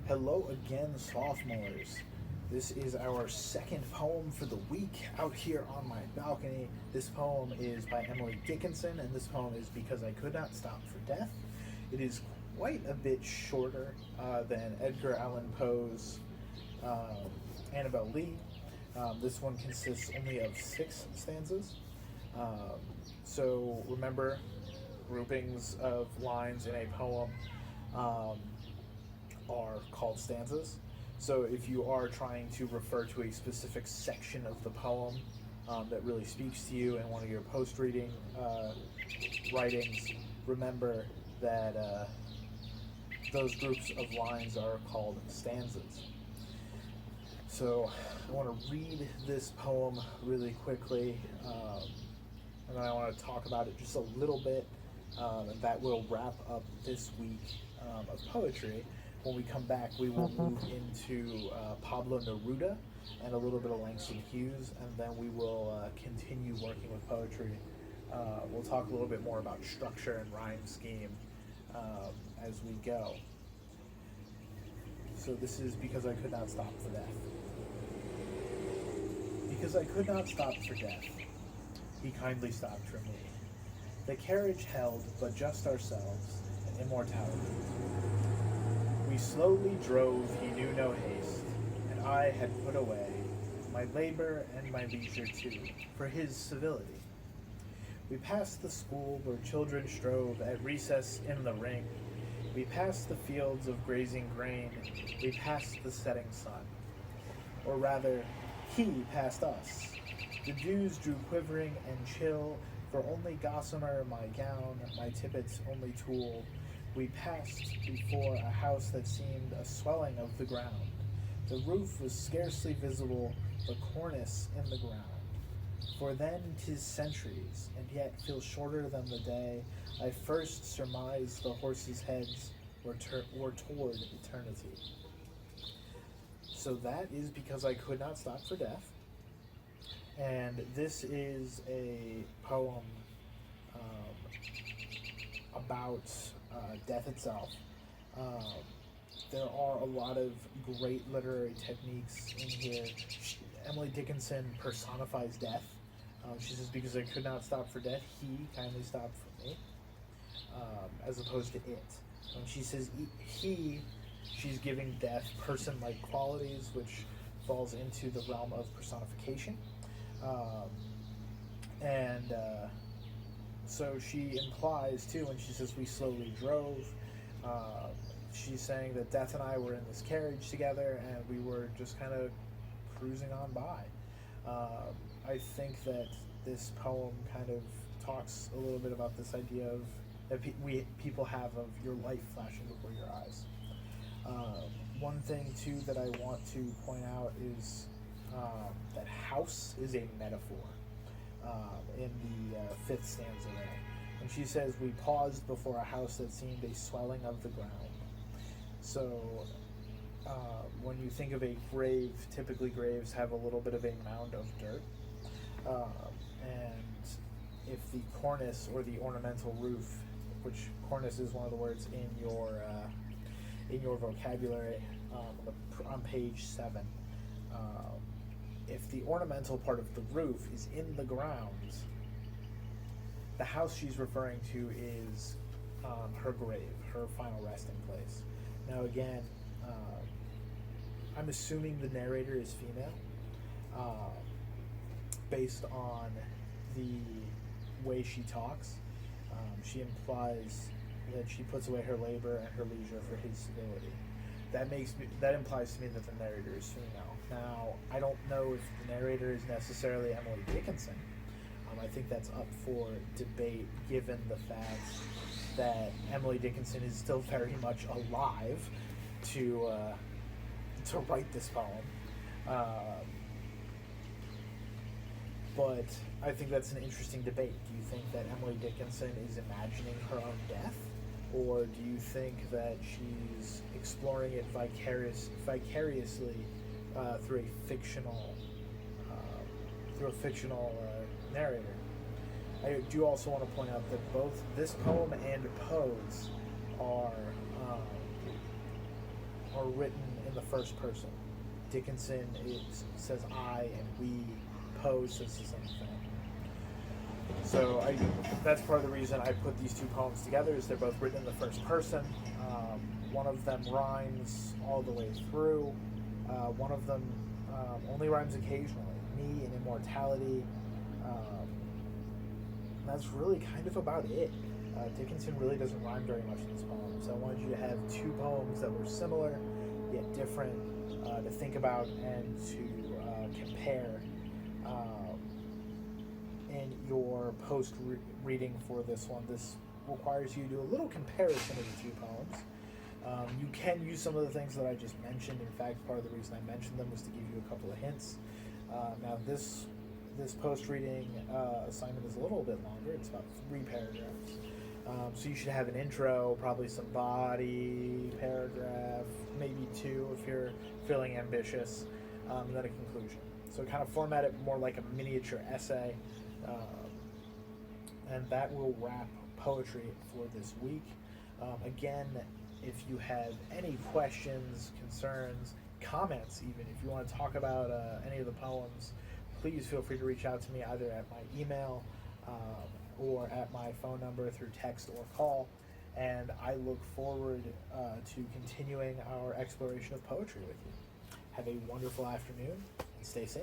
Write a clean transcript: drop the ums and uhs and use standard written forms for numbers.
Hello again, sophomores. This is our second poem for the week out here on my balcony. This poem is by Emily Dickinson, and this poem is Because I Could Not Stop for Death. It is quite a bit shorter than Edgar Allan Poe's Annabel Lee. This one consists only of 6 stanzas. So remember, groupings of lines in a poem are called stanzas. So if you are trying to refer to a specific section of the poem that really speaks to you in one of your post-reading writings, remember that those groups of lines are called stanzas. So I want to read this poem really quickly, and then I want to talk about it just a little bit, and that will wrap up this week of poetry. When we come back, we will move into Pablo Neruda and a little bit of Langston Hughes, and then we will continue working with poetry. We'll talk a little bit more about structure and rhyme scheme as we go. So this is Because I Could Not Stop for Death. Because I could not stop for death, he kindly stopped for me. The carriage held but just ourselves and immortality. We slowly drove, he knew no haste, and I had put away my labor and my leisure too, for his civility. We passed the school where children strove at recess in the ring. We passed the fields of grazing grain. We passed the setting sun. Or rather, he passed us. The dews drew quivering and chill, for only gossamer my gown, my tippets only tulle. We passed before a house that seemed a swelling of the ground. The roof was scarcely visible, the cornice in the ground. For then 'tis centuries, and yet feels shorter than the day I first surmised the horses' heads were toward eternity. So that is Because I Could Not Stop for Death. And this is a poem about death itself. There are a lot of great literary techniques in here. Emily Dickinson personifies death. She says, because I could not stop for death, he kindly stopped for me, as opposed to it. When she says he, she's giving death person-like qualities, which falls into the realm of personification. So she implies, too, when she says we slowly drove, she's saying that Death and I were in this carriage together, and we were just kind of cruising on by. I think that this poem kind of talks a little bit about this idea of that people have of your life flashing before your eyes. One thing, too, that I want to point out is that house is a metaphor in the 5th stanza there. And she says, we paused before a house that seemed a swelling of the ground. So when you think of a grave, typically graves have a little bit of a mound of dirt. And if the cornice or the ornamental roof, which cornice is one of the words in your vocabulary on page 7, if the ornamental part of the roof is in the ground, the house she's referring to is her grave, her final resting place. Now again, I'm assuming the narrator is female, based on the way she talks. She implies that she puts away her labor and her leisure for his civility. That implies to me that the narrator is female. Now, I don't know if the narrator is necessarily Emily Dickinson. I think that's up for debate, given the fact that Emily Dickinson is still very much alive to write this poem. But I think that's an interesting debate. Do you think that Emily Dickinson is imagining her own death? Or do you think that she's exploring it vicariously through a fictional narrator? I do also want to point out that both this poem and Poe's are are written in the first person. Dickinson says I, and we. Poe says the same thing. So that's part of the reason I put these two poems together, is they're both written in the first person. One of them rhymes all the way through. One of them only rhymes occasionally. Me and Immortality. That's really kind of about it. Dickinson really doesn't rhyme very much in this poem, so I wanted you to have two poems that were similar yet different to think about and to compare in your post-reading for this one. This requires you to do a little comparison of the two poems. You can use some of the things that I just mentioned. In fact, part of the reason I mentioned them was to give you a couple of hints. Now, this post-reading assignment is a little bit longer. It's about 3 paragraphs. So you should have an intro, probably some body, paragraph, maybe 2 if you're feeling ambitious, and then a conclusion. So kind of format it more like a miniature essay, and that will wrap poetry for this week. Again, if you have any questions, concerns, comments even, if you want to talk about any of the poems, please feel free to reach out to me either at my email or at my phone number through text or call. And I look forward to continuing our exploration of poetry with you. Have a wonderful afternoon and stay safe.